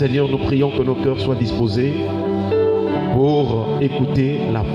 Seigneur, nous prions que nos cœurs soient disposés pour écouter la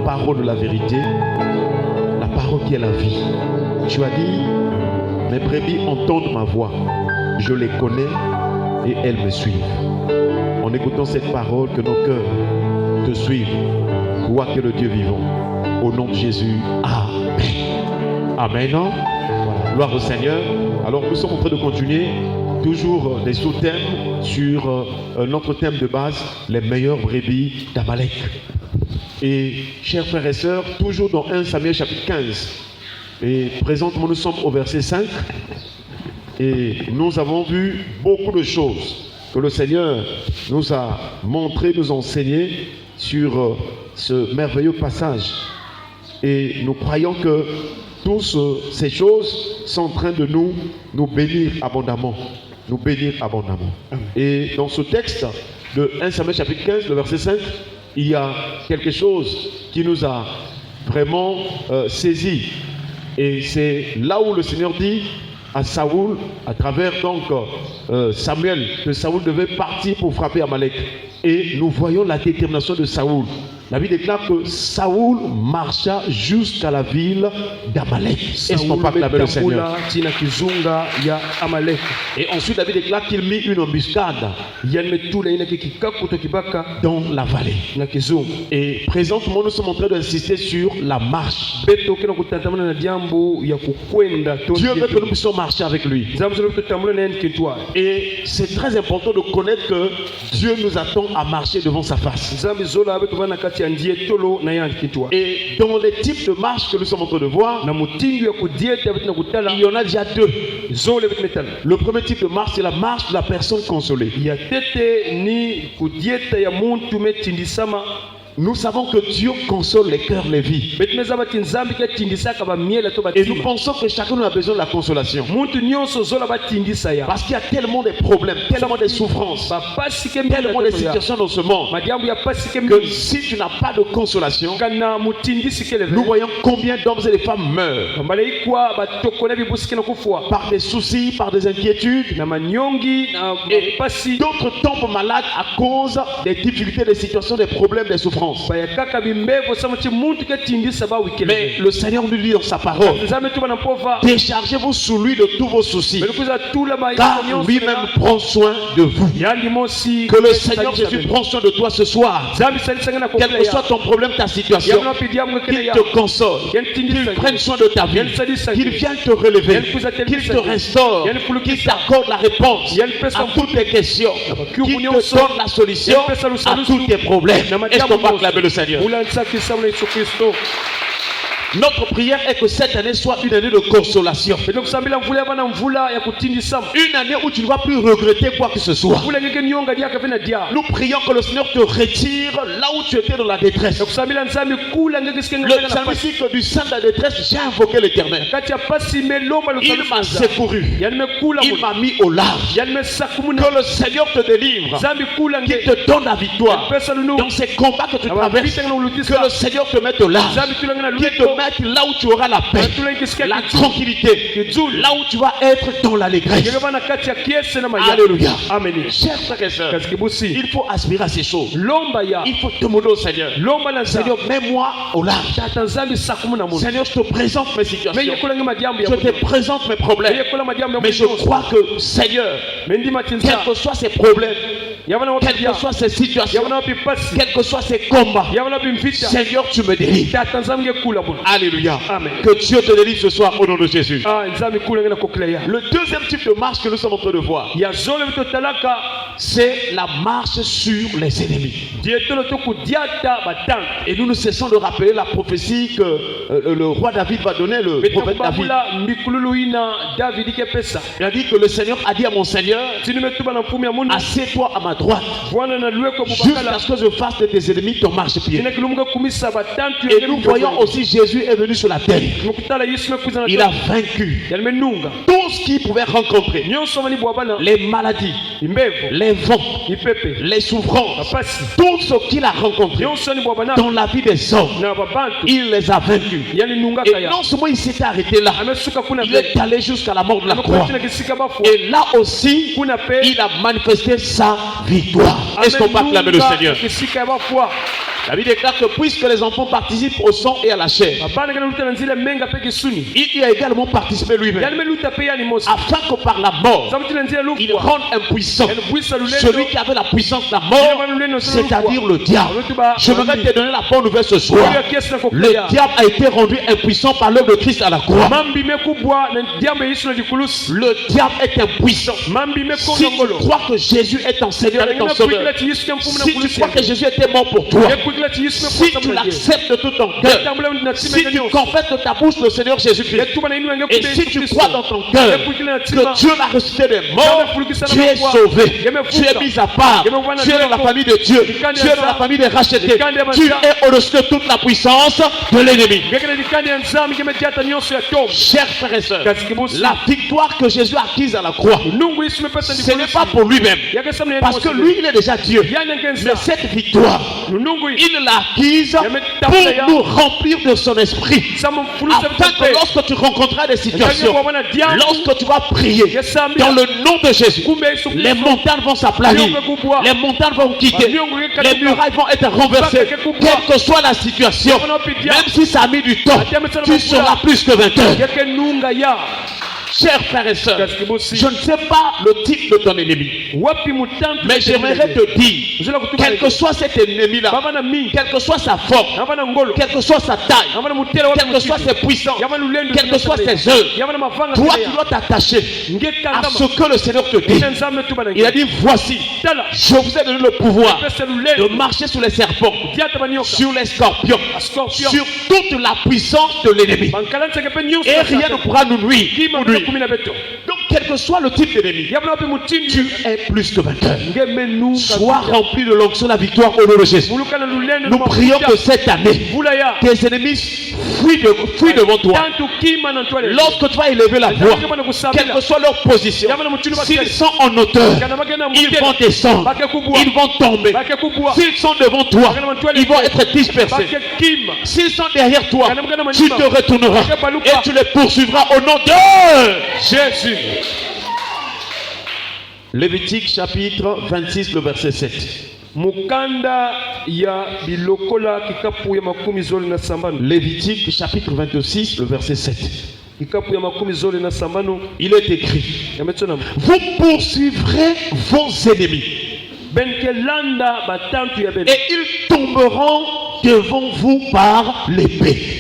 parole de la vérité, la parole qui est la vie. Tu as dit, mes brebis entendent ma voix, je les connais et elles me suivent. En écoutant cette parole, que nos cœurs te suivent, toi que le Dieu vivant. Au nom de Jésus, Amen. Amen. Voilà. Gloire au Seigneur. Alors nous sommes en train de continuer, toujours des sous-thèmes sur notre thème de base, les meilleures brebis d'Amalek. Et chers frères et sœurs, toujours dans 1 Samuel chapitre 15. Et présentement nous sommes au verset 5. Et nous avons vu beaucoup de choses que le Seigneur nous a montré, nous a enseigné sur ce merveilleux passage. Et nous croyons que toutes ces choses sont en train de nous bénir abondamment. Nous bénir abondamment. Et dans ce texte de 1 Samuel chapitre 15, le verset 5, il y a quelque chose qui nous a vraiment saisi. Et c'est là où le Seigneur dit à Saoul, à travers donc Samuel, que Saoul devait partir pour frapper Amalek. Et nous voyons la détermination de Saoul. La Bible déclare que Saoul marcha jusqu'à la ville d'Amalek. Est-ce qu'on peut acclamer le Seigneur? Et ensuite la Bible déclare qu'il mit une embuscade dans la vallée. Et présentement nous sommes en train d'insister sur la marche. Dieu veut que nous puissions marcher avec lui. Et c'est très important de connaître que Dieu nous attend à marcher devant sa face. Et dans les types de marches que nous sommes en train de voir, il y en a déjà deux. Le premier type de marche, c'est la marche de la personne consolée. Nous savons que Dieu console les cœurs, les vies. Et nous pensons que chacun a besoin de la consolation. Parce qu'il y a tellement de problèmes, tellement de souffrances, tellement de situations dans ce monde, que si tu n'as pas de consolation, nous voyons combien d'hommes et de femmes meurent par des soucis, par des inquiétudes, et d'autres tombent malades à cause des difficultés, des situations, des problèmes, des souffrances. Mais le Seigneur nous dit dans sa parole, déchargez-vous sous lui de tous vos soucis, car lui-même prend soin de vous. Que le Seigneur Jésus prend soin de toi ce soir. Quel que soit ton problème, ta situation, qu'il te console, qu'il prenne soin de ta vie, qu'il vienne te relever, qu'il te restaure, qu'il t'accorde la réponse à toutes tes questions, qu'il te donne la solution à tous tes problèmes. Est-ce qu'on va acclamer le Seigneur? Notre prière est que cette année soit une année de consolation. Une année où tu ne vas plus regretter quoi que ce soit. Nous prions que le Seigneur te retire là où tu étais dans la détresse. Le psalmiste dit que du sein de la détresse, j'ai invoqué l'Éternel. Il m'a secouru. Il m'a mis au large. Que le Seigneur te délivre. Qu'il te donne la victoire. Dans ces combats que tu traverses, que le Seigneur te mette au large. Qu'il te là où tu auras la paix, la tranquillité, là où tu vas être dans l'allégresse. Alléluia. Amen. Chers frères et sœurs, il faut aspirer à ces choses. Il faut demander au Seigneur, Seigneur, mets-moi au large. Seigneur, je te présente mes situations, je te présente mes problèmes, mais je crois que Seigneur, quels que soient ces problèmes, quelles que soient ces situations, quels que soient ces combats, Seigneur, tu me délivres. Alléluia. Amen. Que Dieu te délivre ce soir au nom de Jésus. Le deuxième type de marche que nous sommes en train de voir, c'est la marche sur les ennemis. Et nous ne cessons de rappeler la prophétie que le roi David va donner, le prophète David. Il a dit que le Seigneur a dit à mon Seigneur, assieds-toi à ma ma droite, jusqu'à ce que je fasse de tes ennemis ton marchepied. Et nous voyons aussi Jésus est venu sur la terre. Il a vaincu tout ce qu'il pouvait rencontrer. Les maladies, les vents, les souffrances, tout ce qu'il a rencontré dans la vie des hommes, il les a vaincus. Et non seulement il s'était arrêté là, il est allé jusqu'à la mort de la croix. Et là aussi, il a manifesté sa victoire. Est-ce qu'on peut acclamer le Seigneur? La Bible déclare que puisque les enfants participent au sang et à la chair, il a également participé lui-même, afin que par la mort, il rende impuissant celui qui avait la puissance de la mort, c'est-à-dire le diable. Je voudrais te donner la bonne nouvelle ce soir. Le diable a été rendu impuissant par l'œuvre de Christ à la croix. Le diable est impuissant. Si tu crois que Jésus est ton Seigneur et ton Sauveur, si tu crois que Jésus était mort pour toi, si tu l'acceptes de tout ton cœur, si tu confesses de ta bouche le Seigneur Jésus-Christ, et si tu crois dans ton cœur que Dieu l'a ressuscité des morts, tu es sauvé, tu es mis à part, tu es dans la famille de Dieu, tu es dans la famille des rachetés, tu es au-dessus de toute la puissance de l'ennemi. Chers frères et sœurs, la victoire que Jésus a acquise à la croix, ce n'est pas pour lui-même, parce que lui il est déjà Dieu, mais cette victoire, il l'a acquise pour nous remplir de son esprit, afin que lorsque tu rencontreras des situations, lorsque tu vas prier dans le nom de Jésus, les montagnes vont s'aplanir, les montagnes vont quitter, les murailles vont être renversées, quelle que soit la situation, même si ça a mis du temps, tu seras plus que vainqueur. Chers frères et sœurs, je ne sais pas le type de ton ennemi, mais j'aimerais te dire, quel que soit cet ennemi-là, quelle que soit sa forme, quelle que soit sa taille, quelle que soit ses puissances, quelle que soit ses œuvres, toi tu dois t'attacher à ce que le Seigneur te dit. Il a dit, voici, je vous ai donné le pouvoir de marcher sur les serpents, sur les scorpions, sur toute la puissance de l'ennemi, et rien ne pourra nous nuire. Donc quel que soit le type d'ennemi, tu es plus que vainqueur. Sois rempli de l'onction de la victoire au nom de Jésus. Nous prions que cette année, tes ennemis fuient devant toi. Lorsque tu vas élever la voix, quelle que soit leur position, s'ils sont en hauteur, ils vont descendre, ils vont tomber. S'ils sont devant toi, ils vont être dispersés. S'ils sont derrière toi, tu te retourneras et tu les poursuivras au nom de Jésus. Lévitique chapitre 26, le verset 7. Lévitique chapitre 26, le verset 7. Il est écrit, vous poursuivrez vos ennemis et ils tomberont devant vous par l'épée.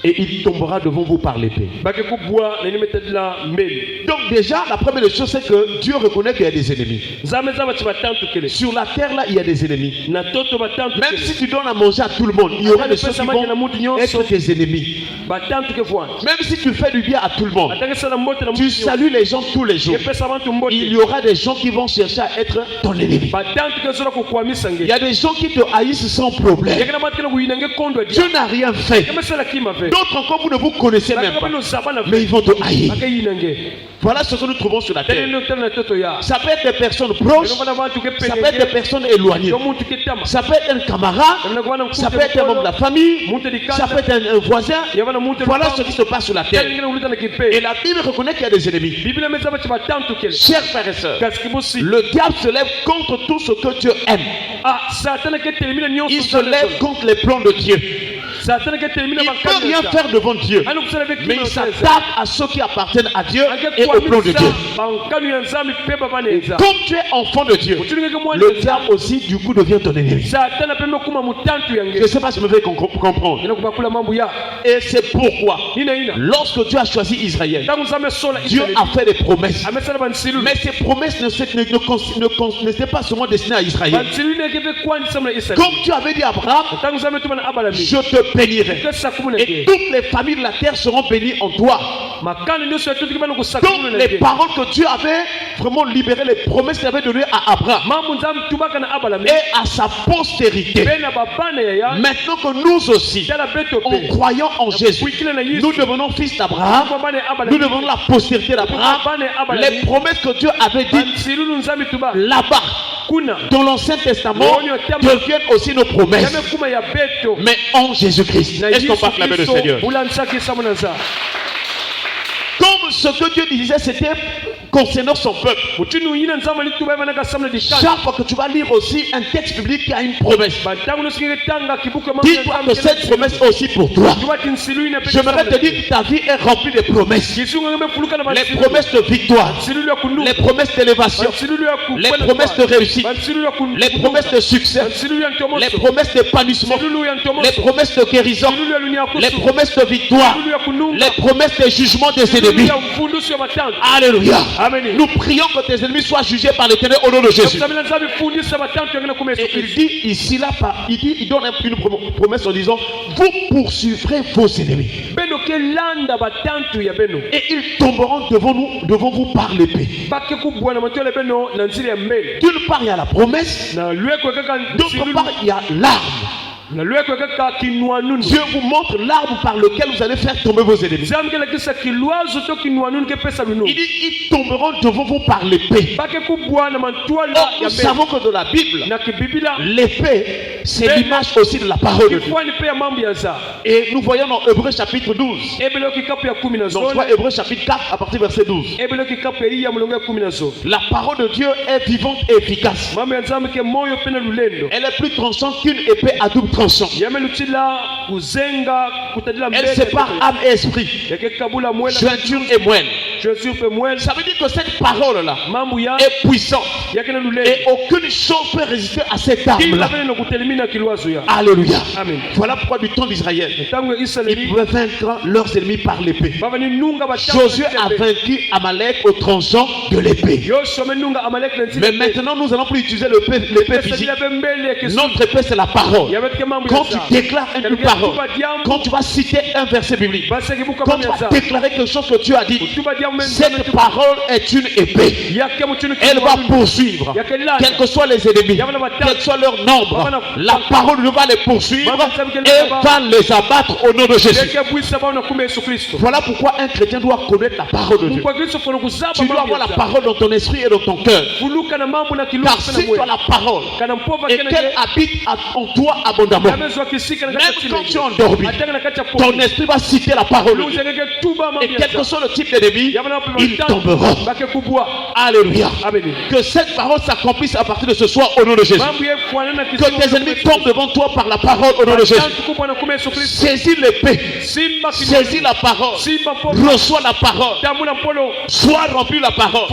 Et il tombera devant vous par l'épée. Donc déjà, la première chose, c'est que Dieu reconnaît qu'il y a des ennemis. Sur la terre, là, il y a des ennemis. Même si tu donnes à manger à tout le monde, il y aura des choses qui vont être tes ennemis. Même si tu fais du bien à tout le monde, tu salues les gens tous les jours, il y aura des gens qui vont chercher à être ton ennemi. Il y a des gens qui te haïssent sans problème. Dieu n'a rien fait. D'autres encore, vous ne vous connaissez même pas, mais ils vont te haïr. Voilà ce que nous trouvons sur la terre. Ça peut être des personnes proches, ça peut être des personnes éloignées, ça peut être un camarade, ça peut être un membre de la famille, ça peut être un voisin. Voilà ce qui se passe sur la terre. Et la Bible reconnaît qu'il y a des ennemis. Chers frères et sœurs, le diable se lève contre tout ce que Dieu aime. Il se lève contre les plans de Dieu. Il ne peut rien faire devant Dieu, mais il s'attaque à ceux qui appartiennent à Dieu et au plan de Dieu. Comme tu es enfant de Dieu, le diable aussi du coup devient ton ennemi. Je ne sais pas si vous me faites comprendre. Et c'est pourquoi lorsque Dieu a choisi Israël, Dieu a fait des promesses. Mais ces promesses n'étaient pas seulement destinées à Israël. Comme tu avais dit à Abraham, je te bénirai et toutes les familles de la terre seront bénies en toi. Donc les paroles que Dieu avait vraiment libérées, les promesses qu'il avait données à Abraham et à sa postérité. Maintenant que nous aussi, en croyant en Jésus, nous devenons fils d'Abraham, nous devenons la postérité d'Abraham. Les promesses que Dieu avait dites là-bas dans l'Ancien Testament deviennent aussi nos promesses, mais en Jésus-Christ. Est-ce qu'on peut acclamer le Seigneur? Comme ce que Dieu disait, c'était concernant son peuple. Chaque fois que tu vas lire aussi un texte biblique qui a une promesse, dis-toi que cette promesse est aussi pour toi. J'aimerais te dire que ta vie est remplie de promesses. Les promesses de victoire, les promesses d'élévation, les promesses de réussite, les promesses de succès, les promesses d'épanouissement, les promesses de guérison, les promesses de victoire, les promesses de jugement des ennemis. Alléluia. Amen. Nous prions que tes ennemis soient jugés par l'Éternel au nom de Jésus. Et il dit ici là, il donne une promesse en disant: vous poursuivrez vos ennemis et ils tomberont devant vous par l'épée. D'une part il y a la promesse, d'autre part il y a l'arme. Dieu vous montre l'arme par lequel vous allez faire tomber vos ennemis. Il dit: ils tomberont devant vous par l'épée. Or, nous savons que dans la Bible, l'épée, c'est l'image aussi de la parole de Dieu. Et nous voyons dans Hébreux chapitre 12. Donc, soit Hébreux chapitre 4 à partir du verset 12. La parole de Dieu est vivante et efficace. Elle est plus tranchante qu'une épée à double tranchant. Elle sépare âme et esprit, jointure et moelle. Ça veut dire que cette parole-là est puissante et aucune chose peut résister à cette arme-là. Alléluia. Amen. Voilà pourquoi du temps d'Israël, ils pouvaient vaincre leurs ennemis par l'épée. Josué a vaincu Amalek au tranchant de l'épée. Mais maintenant, nous allons plus utiliser l'épée physique. Notre épée, c'est la parole. Quand tu déclares une parole, quand tu vas citer un verset biblique, quand tu vas déclarer quelque chose que tu as dit, cette parole est une épée. Elle va poursuivre, quels que soient les ennemis, quel que soit leur nombre. La parole va les poursuivre et va les abattre au nom de Jésus. Voilà pourquoi un chrétien doit connaître la parole de Dieu. Tu dois avoir la parole dans ton esprit et dans ton cœur. Car si tu as la parole et qu'elle habite en toi abondamment, même quand tu es endormi, ton esprit va citer la parole de Dieu. Et quel que soit le type d'ennemi, ils tomberont. Alléluia. Que cette parole s'accomplisse à partir de ce soir au nom de Jésus. Que tes ennemis tombent devant toi par la parole au nom de Jésus. Saisis l'épée, saisis la parole, reçois la parole, sois rempli de la parole,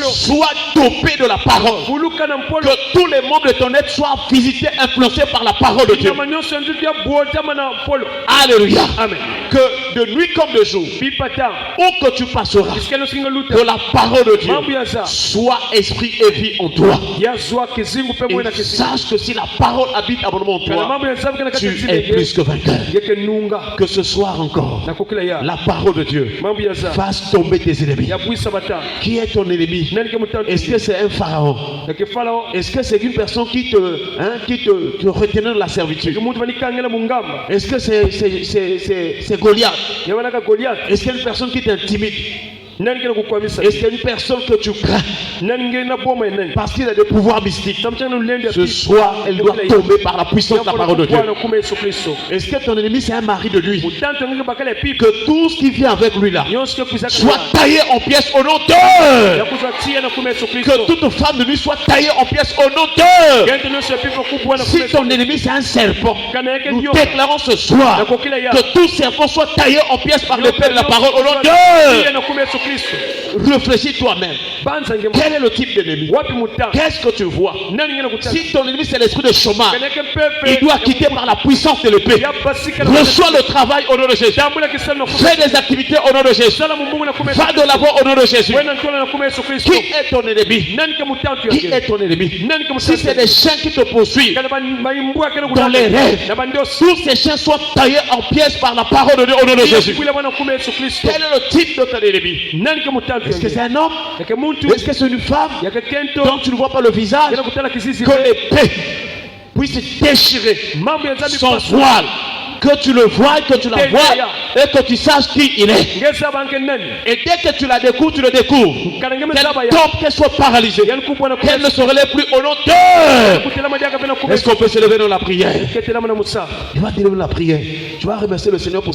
sois dopé de la parole. Que tous les membres de ton être soient visités, influencés par la parole de Dieu. Alléluia. Amen. Que de nuit comme de jour, où que tu passeras, que la parole de Dieu soit esprit et vie en toi. Et sache que si la parole habite abondamment en toi, tu es plus que vainqueur. Que ce soir encore, la parole de Dieu fasse tomber tes ennemis. Qui est ton ennemi? Est-ce que c'est un pharaon? Est-ce que c'est une personne qui te retenait de la servitude? Est-ce que c'est Goliath? Est-ce qu'il y a une personne qui t'intimide? Est-ce qu'il y a une personne que tu crains parce qu'il a des pouvoirs mystiques? Ce soir, elle doit tomber par la puissance de la parole de Dieu. Est-ce que ton ennemi c'est un mari de lui? Que tout ce qui vient avec lui là soit taillé en pièces au nom d'eux. Que toute femme de lui soit taillée en pièces au nom d'eux. Si ton ennemi c'est un serpent, nous déclarons ce soir que tout serpent soit taillé en pièces par l'épée de la parole au nom d'eux. Réfléchis toi-même. Quel est le type d'ennemi? Qu'est-ce que tu vois? Si ton ennemi c'est l'esprit de chômage, il doit quitter par la puissance de l'épée. Reçois le travail au nom de Jésus. Fais des activités au nom de Jésus. Va de l'avant au nom de Jésus. Qui est ton ennemi? Qui est ton ennemi? Si c'est des chiens qui te poursuivent dans les rêves, tous ces chiens soient taillés en pièces par la parole de Dieu au nom de Jésus. Quel est le type de ton ennemi? Est-ce que c'est un homme? Est-ce que c'est une femme? Donc tu ne vois pas le visage? Que l'épée puisse déchirer son voile. Que tu le vois, que tu la vois et que tu saches qui il est. Et dès que tu la découvres, tu le découvres. Qu'elle tombe, qu'elle soit paralysée, qu'elle ne se relève plus au nom de. Est-ce qu'on peut se lever dans la prière? Tu vas te lever dans la prière. Tu vas remercier le Seigneur pour ça.